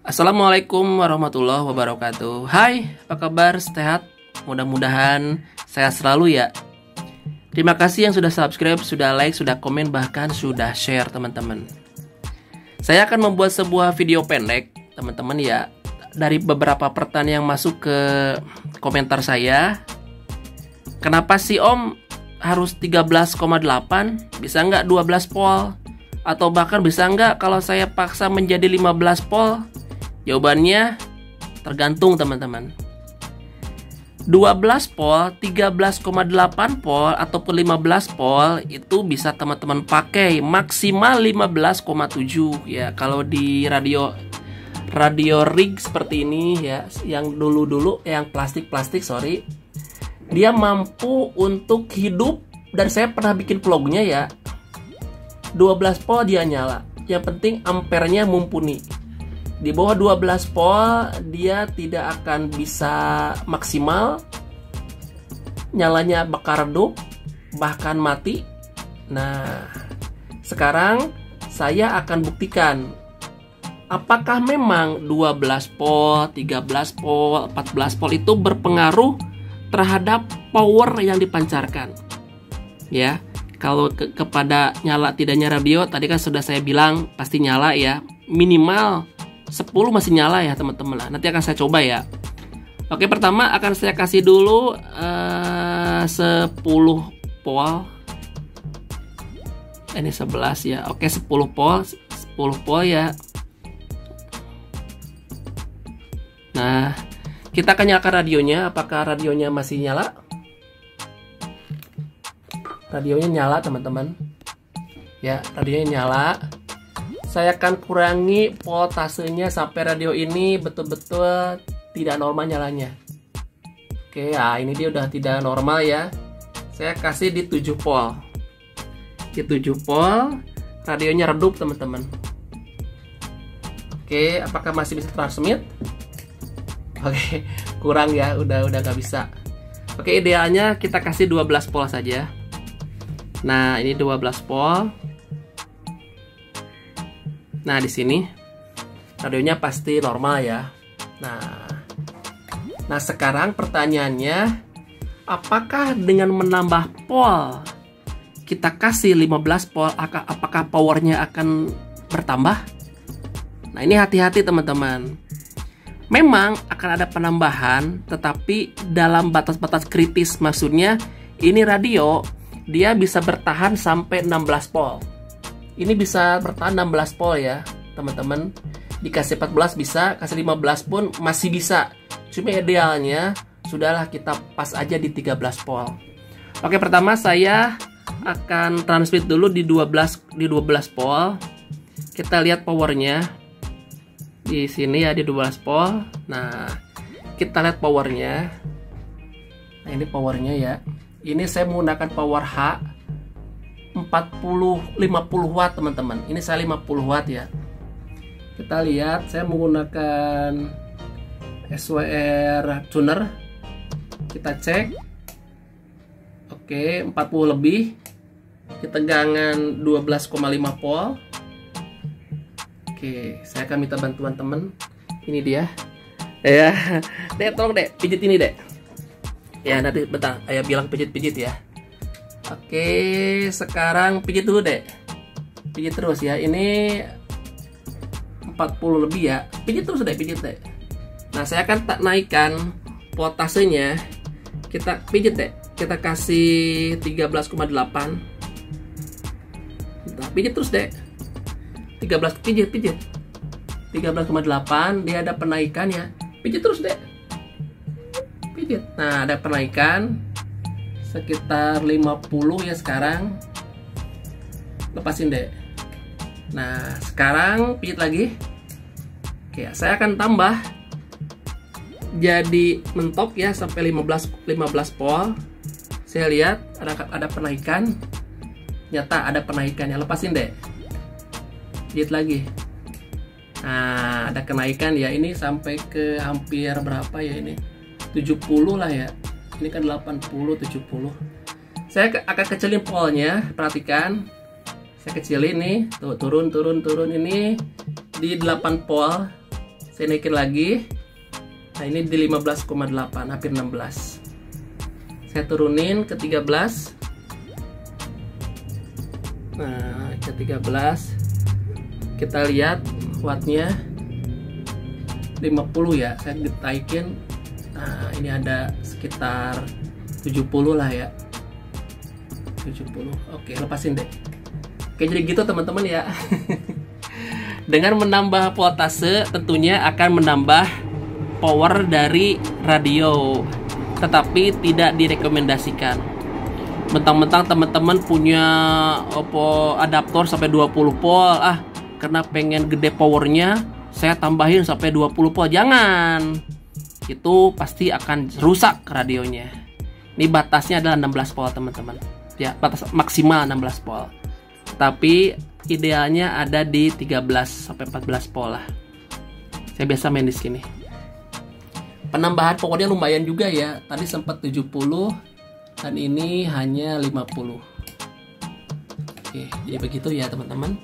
Assalamualaikum warahmatullahi wabarakatuh. Hai, apa kabar? Sehat? Mudah-mudahan sehat selalu ya. Terima kasih yang sudah subscribe, sudah like, sudah komen, bahkan sudah share teman-teman. Saya akan membuat sebuah video pendek teman-teman ya, dari beberapa pertanyaan yang masuk ke komentar saya. Kenapa sih Om harus 13,8? Bisa nggak 12 volt? Atau bahkan bisa nggak kalau saya paksa menjadi 15 volt? Jawabannya tergantung teman-teman. 12 volt, 13,8 volt ataupun 15 volt itu bisa teman-teman pakai maksimal 15,7 ya. Kalau di radio rig seperti ini ya, yang dulu yang plastik sorry, dia mampu untuk hidup, dan saya pernah bikin vlognya ya. 12 volt dia nyala. Yang penting ampernya mumpuni. Di bawah 12 volt dia tidak akan bisa maksimal, nyalanya bakal redup, bahkan mati. Nah, sekarang saya akan buktikan apakah memang 12 volt, 13 volt, 14 volt itu berpengaruh terhadap power yang dipancarkan. Ya, kalau kepada nyala tidaknya radio tadi kan sudah saya bilang pasti nyala ya, minimal 10 masih nyala ya teman-teman. Nah, nanti akan saya coba ya. Oke, pertama akan saya kasih dulu 10 volt. Ini 11 ya. Oke, 10 volt ya. Nah, kita akan nyalakan radionya. Apakah radionya masih nyala? Radionya nyala teman-teman. Ya, radionya nyala. Saya akan kurangi voltasenya sampai radio ini betul-betul tidak normal nyalanya. Oke, ya ini dia udah tidak normal ya. Saya kasih di 7 volt. Di 7 volt, radionya redup teman-teman. Oke, apakah masih bisa transmit? Oke, kurang ya, udah gak bisa. Oke, idealnya kita kasih 12 volt saja. Nah, ini 12 volt. Nah, di sini radionya pasti normal ya. Nah, sekarang pertanyaannya, apakah dengan menambah volt kita kasih 15 volt, apakah powernya akan bertambah? Nah, ini hati-hati teman-teman. Memang akan ada penambahan, tetapi dalam batas-batas kritis. Maksudnya, ini radio dia bisa bertahan sampai 16 volt. Ini bisa bertahan 16 volt ya teman-teman. Dikasih 14 bisa, kasih 15 pun masih bisa. Cuma idealnya sudahlah kita pas aja di 13 volt. Oke, pertama saya akan transmit dulu di 12 volt. Kita lihat powernya di sini ya, di 12 volt. Nah, kita lihat powernya. Nah, ini powernya ya. Ini saya menggunakan power H 50 watt teman-teman. Ini saya 50 watt ya. Kita lihat, saya menggunakan SWR tuner. Kita cek. Oke, 40 lebih. Ketegangan 12,5 volt. Oke, saya akan minta bantuan teman. Ini dia. Ya, Dek, tolong Dek, pijit ini Dek. Ya, nanti bentar, ayah bilang pijit-pijit ya. Oke, sekarang pijit dulu Dek. Pijit terus ya. Ini 40 lebih ya. Pijit terus Dek, pijit Dek. Nah, saya akan naikkan voltasenya. Kita pijit Dek. Kita kasih 13,8. Nah, pijit terus Dek. 13 pijit. 13,8, dia ada penaikan ya. Pijit terus Dek. Pijit. Nah, ada penaikan sekitar 50 ya sekarang. Lepasin Dek. Nah, sekarang pijit lagi. Oke, saya akan tambah jadi mentok ya sampai 15 volt. Saya lihat ada penaikan. Nyata ada penaikan ya. Lepasin Dek. Pijit lagi. Nah, ada kenaikan ya. Ini sampai ke hampir berapa ya ini? 70 lah ya. Ini kan 80, 70. Saya akan kecilin polnya, perhatikan. Saya kecilin nih, tuh turun ini di 8 pol. Saya naikin lagi. Nah, ini di 15,8, hampir 16. Saya turunin ke 13. Nah, ke 13. Kita lihat wattnya 50 ya. Saya ditaikin. Nah, ini ada sekitar 70 lah ya. 70. Oke, lepasin deh. Oke, jadi gitu teman-teman ya. Dengan menambah voltase tentunya akan menambah power dari radio, tetapi tidak direkomendasikan. Mentang-mentang teman-teman punya adaptor sampai 20 volt, karena pengen gede powernya, saya tambahin sampai 20 volt. Jangan. Itu pasti akan rusak radionya. Ini batasnya adalah 16 volt teman-teman. Ya, batas maksimal 16 volt. Tapi idealnya ada di 13 sampai 14 volt lah. Saya biasa main di sini. Penambahan powernya lumayan juga ya. Tadi sempat 70 dan ini hanya 50. Oke, jadi begitu ya teman-teman.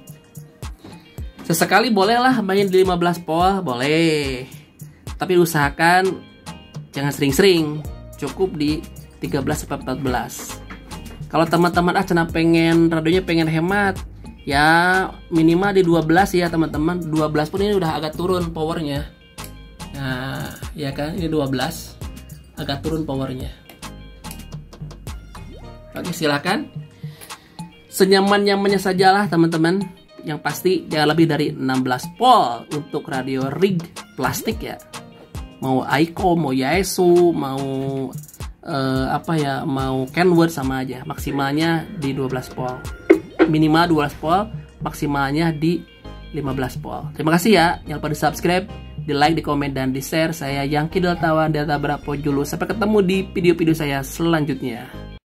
Sesekali bolehlah main di 15 volt, boleh. Tapi usahakan jangan sering-sering. Cukup di 13 sampai 14. Kalau teman-teman cina pengen radionya pengen hemat, ya minimal di 12 ya teman-teman. 12 pun ini udah agak turun powernya. Nah, ya kan, ini 12 agak turun powernya. Oke, silakan. Senyaman-nyamannya sajalah teman-teman. Yang pasti jangan lebih dari 16 volt untuk radio rig plastik ya. Mau Aiko, mau Yaesu, mau mau Kenwood sama aja. Maksimalnya di 12 volt. Minimal 12 volt, maksimalnya di 15 volt. Terima kasih ya. Jangan lupa di subscribe, di like, di komen, dan di share. Saya Yangki Deltawan Delta Bravo Julu. Sampai ketemu di video-video saya selanjutnya.